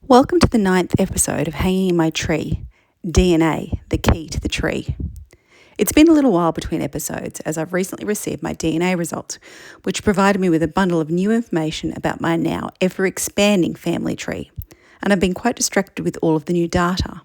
Welcome to the 9th episode of Hanging in My Tree, DNA, the key to the tree. It's been a little while between episodes as I've recently received my DNA results, which provided me with a bundle of new information about my now ever-expanding family tree, and I've been quite distracted with all of the new data.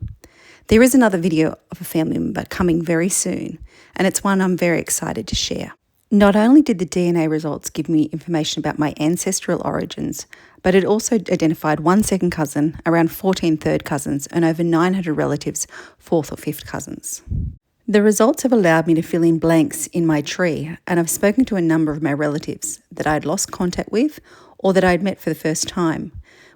There is another video of a family member coming very soon, and it's one I'm very excited to share. Not only did the DNA results give me information about my ancestral origins, but it also identified one second cousin, around 14 third cousins, and over 900 relatives, fourth or fifth cousins. The results have allowed me to fill in blanks in my tree, and I've spoken to a number of my relatives that I had lost contact with or that I had met for the first time.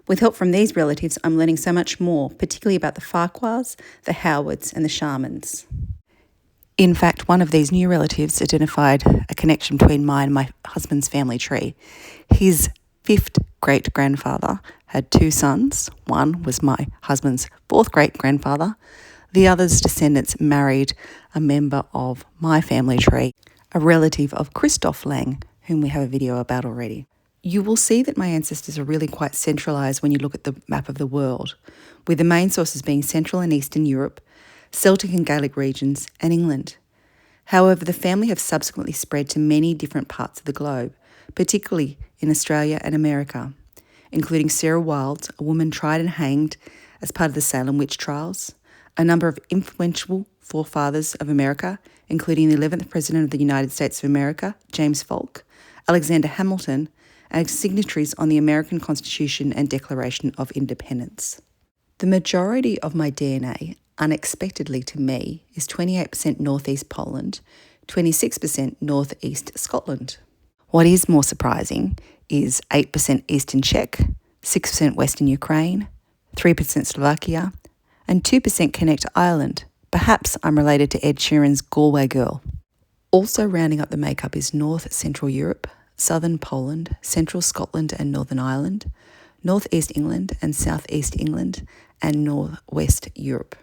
With help from these relatives, I'm learning so much more, particularly about the Farquhars, the Howards, and the Sharmans. In fact, one of these new relatives identified a connection between mine and my husband's family tree. His fifth great-grandfather had two sons. One was my husband's fourth great-grandfather. The other's descendants married a member of my family tree, a relative of Christoph Lang, whom we have a video about already. You will see that my ancestors are really quite centralised when you look at the map of the world, with the main sources being Central and Eastern Europe, Celtic and Gaelic regions, and England. However, the family have subsequently spread to many different parts of the globe, particularly in Australia and America, including Sarah Wilde, a woman tried and hanged as part of the Salem witch trials, a number of influential forefathers of America, including the 11th President of the United States of America, James Polk, Alexander Hamilton, and signatories on the American Constitution and Declaration of Independence. The majority of my DNA, unexpectedly to me, is 28% northeast Poland, 26% northeast Scotland. What is more surprising is 8% Eastern Czech, 6% Western Ukraine, 3% Slovakia, and 2% Connect Ireland. Perhaps I'm related to Ed Sheeran's Galway Girl. Also rounding up the makeup is North Central Europe, Southern Poland, Central Scotland and Northern Ireland, North East England and South East England, and North West Europe.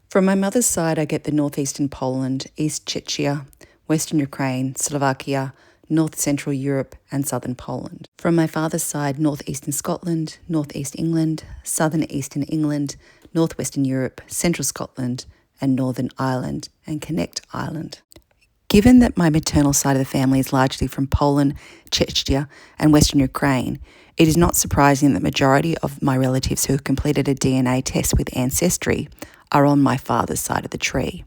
From my mother's side, I get the northeastern Poland, East Czechia, Western Ukraine, Slovakia, North Central Europe, and Southern Poland. From my father's side, northeastern Scotland, northeast England, southern eastern England, northwestern Europe, central Scotland, and Northern Ireland, and Connect Ireland. Given that my maternal side of the family is largely from Poland, Czechia, and Western Ukraine, it is not surprising that the majority of my relatives who have completed a DNA test with Ancestry are on my father's side of the tree.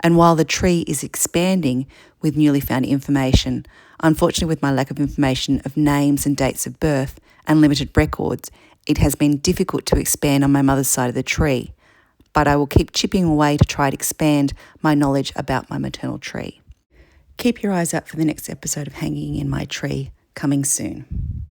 And while the tree is expanding with newly found information, unfortunately with my lack of information of names and dates of birth and limited records, it has been difficult to expand on my mother's side of the tree. But I will keep chipping away to try to expand my knowledge about my maternal tree. Keep your eyes out for the next episode of Hanging in My Tree, coming soon.